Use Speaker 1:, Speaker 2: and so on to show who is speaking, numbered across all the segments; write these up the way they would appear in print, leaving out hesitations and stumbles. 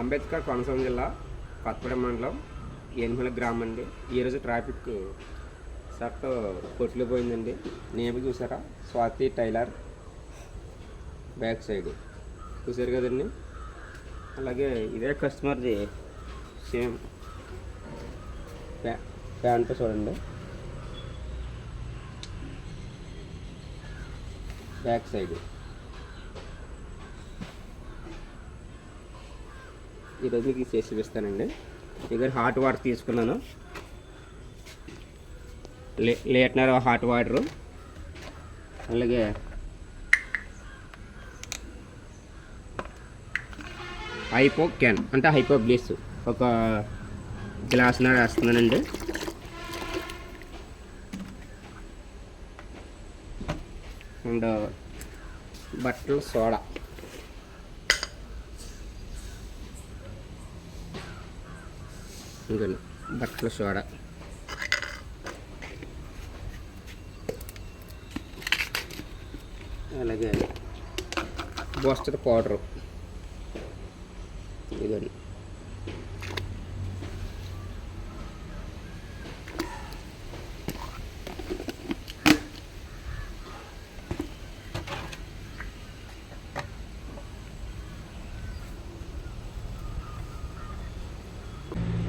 Speaker 1: అంబేద్కర్ కోనసీమ జిల్లా కొత్తపేట మండలం ఏనుమల గ్రామం అండి. ఈరోజు ట్రాఫిక్ షర్ట్ కొట్లు పోయిందండి. నేమ్ చూసారా, స్వాతి టైలర్ బ్యాక్ సైడ్ చూసారు కదండి. అలాగే ఇదే కస్టమర్ది సేమ్ ప్యాంట్ చూడండి, బ్యాక్ సైడ్. ఈరోజు మీకు చేసి చూపిస్తానండి. దగ్గర హాట్ వాటర్ తీసుకున్నాను, లీటర్ హాట్ వాటరు, అలాగే హైపో క్యాన్ అంటే హైపో బ్లీస్ ఒక గ్లాస్నర వేస్తున్నానండి. అండ్ బట్టల సోడా, ఇంకొన్ని బట్టల సోడా, అలాగే బూస్టర్ పౌడరు ఇదండి.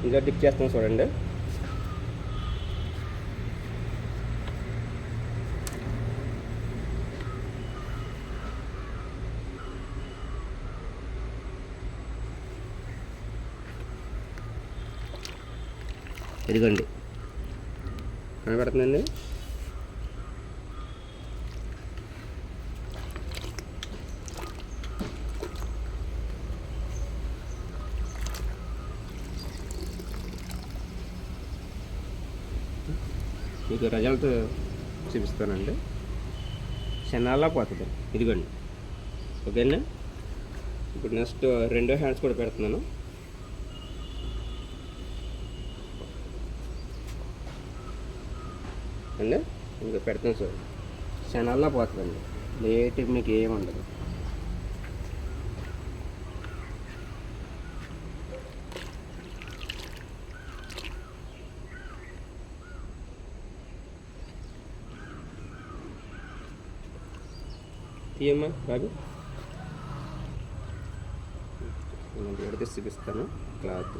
Speaker 1: ఇంకా డిప్ చేస్తాం చూడండి. ఇదిగోండి కనబడుతుందండి. మీకు రిజల్ట్ చూపిస్తానండి. క్షణాల్లో పోతుంది. ఇదిగోండి, ఓకేనా. ఇప్పుడు నెక్స్ట్ రెండో హ్యాండ్స్ కూడా పెడుతున్నాను. అండి ఇంకా పెడతాను సార్. క్షణాల్లో పోతుందండి, లేట్ మీకు ఏమి ఉండదు. తీయమ్మా బాబు, ఎడితే చూపిస్తాను. క్లాత్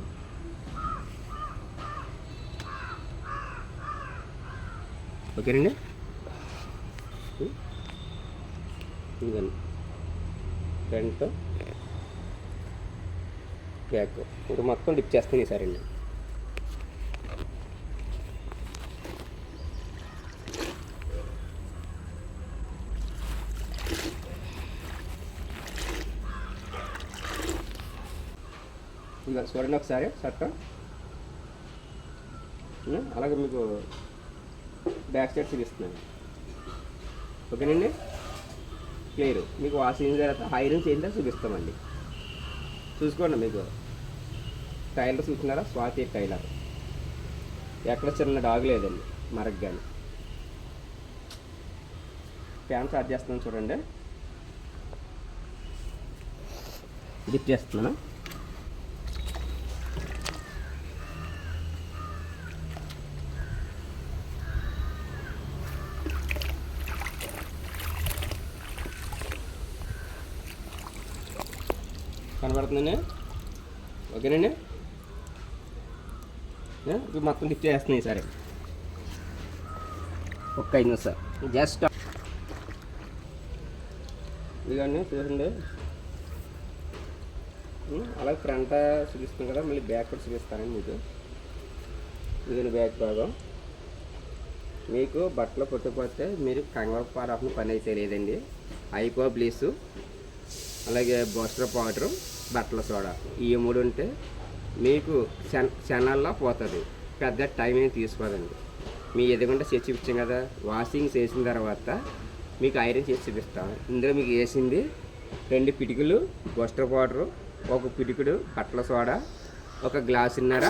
Speaker 1: ఓకేనండి. ఇదండి ఫ్రంట్ బ్యాక్. ఇప్పుడు మొత్తం డిప్ చేస్తాను ఈసారి అండి. ఇక చూడండి ఒకసారి షర్ట్. అలాగే మీకు బ్యాక్ సైడ్ చూపిస్తున్నాను, ఓకేనండి. క్లియర్. మీకు వాషింగ్ తర్వాత ఐరన్ చేయిందా చూపిస్తామండి. చూసుకోండి, మీకు టైలర్ చూసినారా, స్వాతి టైలర్. ఎక్కడ చిన్న డాగ్ లేదండి మరక్ కానీ. ఫ్యాన్ స్టార్ట్ చేస్తున్నాను చూడండి. డిప్ చేస్తున్నాను. కనబడుతుందండి, ఓకేనండి. ఇప్పుడు మొత్తం డిప్ చేస్తున్నాయి సరే. ఒక్క 5 నిమిషాలు జస్ట్. ఇదిగోండి చూడండి. అలాగే ఫ్రంట్ చూపిస్తాం కదా, మళ్ళీ బ్యాక్ కూడా చూపిస్తానండి మీకు. ఇదిగోండి బ్యాక్ భాగం. మీకు బట్టలు పుట్టకపోతే మీరు కంగారు పడాల్సిన పని అయితే లేదండి. హైపో బ్లీసు, అలాగే బూస్టర్ పౌడరు, బట్టల సోడా, ఈ 3 ఉంటే మీకు క్షణాల్లో పోతుంది. పెద్ద టైం ఏం తీసుకోదండి. మీ ఎదుగుంటే చేసి చూపించాం కదా, వాషింగ్ చేసిన తర్వాత మీకు ఐరన్ చేసి చూపిస్తాం. ఇందులో మీకు వేసింది 2 పిటికలు బూస్టర్ పౌడరు, 1 పిటికుడు బట్టల సోడా, 1 గ్లాసున్నర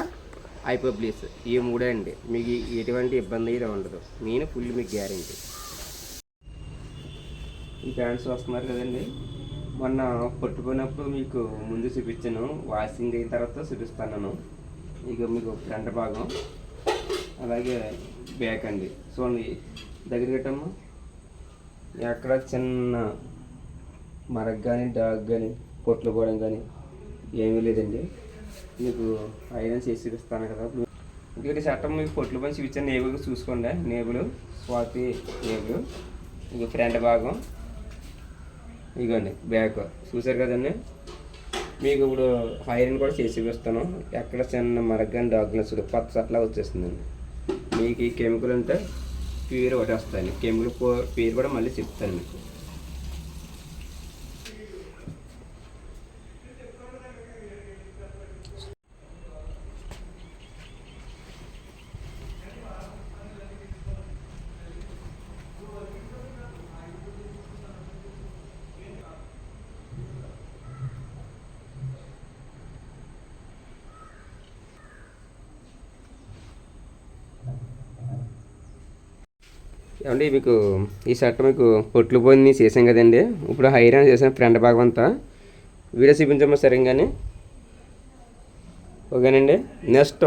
Speaker 1: హైపో బ్లీస్. ఈ 3 అండి. మీకు ఎటువంటి ఇబ్బంది అయితే ఉండదు. నేను ఫుల్ మీకు గ్యారెంటీ. ఈ ప్యాంట్స్ వస్తున్నారు కదండి, మొన్న పట్టుకున్నప్పుడు మీకు ముందు చూపించాను, వాషింగ్ అయిన తర్వాత చూపిస్తాను. ఇక మీకు ఫ్రంట్ భాగం అలాగే బ్యాక్ అండి. చూడండి దగ్గర పెట్టమ్మా. ఎక్కడ చిన్న మరక్ కానీ డాగ్ కానీ పొట్లు పోవడం కానీ ఏమీ లేదండి. మీకు ఐరన్ చేసి చూపిస్తాను కదా. ఇంకొకటి చట్టం మీకు పొట్లు పని చూపించాను. నేబుల్ చూసుకోండి, నేబులు స్వాతి నేబులు. ఇంక ఫ్రంట్ భాగం ఇగోండి, బ్యాక్ చూసారు కదండి. మీకు ఇప్పుడు ఐరన్ కూడా చేసి చూపిస్తాను. ఎక్కడ చిన్న మరగ్గాని డాగ్నెస్ పచ్చ అట్లా వచ్చేస్తుందండి. మీకు ఈ కెమికల్ అంటే ప్యూర్ ఒకటి వస్తాయండి. కెమికల్ పేరు కూడా మళ్ళీ చెప్తాను మీకు. ఏమండి మీకు ఈ షర్ట్ మీకు పొట్లు పోయింది చేసాం కదండి. ఇప్పుడు ఐరన్ చేసాం ఫ్రంట్ భాగం అంతా. వీడియో చూపించమ్మా సరిగ్గానే. ఓకేనండి. నెక్స్ట్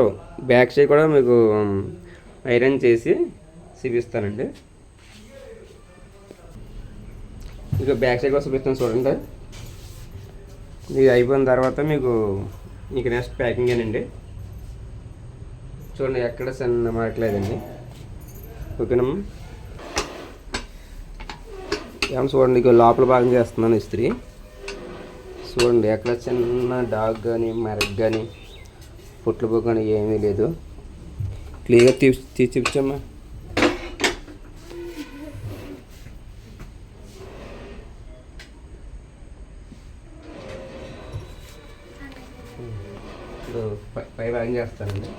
Speaker 1: బ్యాక్ సైడ్ కూడా మీకు ఐరన్ చేసి చూపిస్తానండి. మీకు బ్యాక్ సైడ్ కూడా చూపిస్తాను చూడండి. ఇది అయిపోయిన తర్వాత మీకు నెక్స్ట్ ప్యాకింగ్ అండి. చూడండి ఎక్కడ చిన్న మాట్లేదండి. ఓకేనమ్మా. ఏమన్నా చూడండి, ఇక లోపల భాగం చేస్తున్నాను ఇస్త్రీ. చూడండి ఎక్కడ చిన్న డాగ్ కానీ మరక్ కానీ పుట్లు కానీ ఏమీ లేదు. క్లియర్గా తీసి చూపించమ్మా. పై భాగం చేస్తానండి.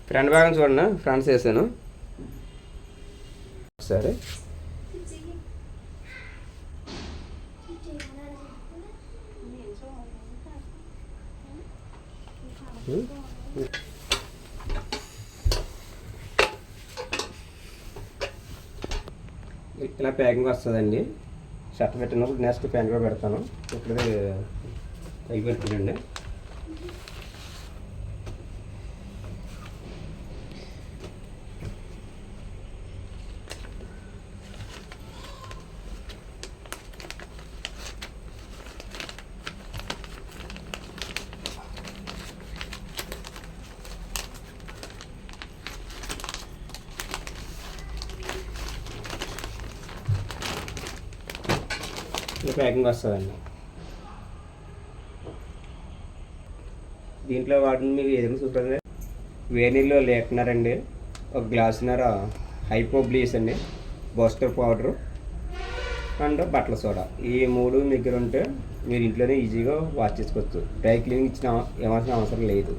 Speaker 1: ఫ్రంట్ భాగం చూడండి, ఫ్రంట్స్ వేసాను సరే. ఇలా ప్యాకింగ్ వస్తుందండి. షర్ట్ పెట్టినప్పుడు నెక్స్ట్ ప్యాంట్ కూడా పెడతాను. ఇప్పుడు అయిపోతుందండి. ప్యాకింగ్ వస్తుందండి. దీంట్లో వాటిని మీకు ఏదైనా చూస్తుంది. వేడి నీళ్ళు లేకున్నారండి, ఒక గ్లాసున్నర హైపో బ్లీచ్ అండి, బోస్టర్ పౌడరు అండ్ బట్టల సోడా. ఈ మూడు దగ్గర ఉంటే మీరు ఇంట్లోనే ఈజీగా వాష్ చేసుకోవచ్చు. డ్రై క్లీనింగ్ ఇవ్వాల్సిన అవసరం లేదు.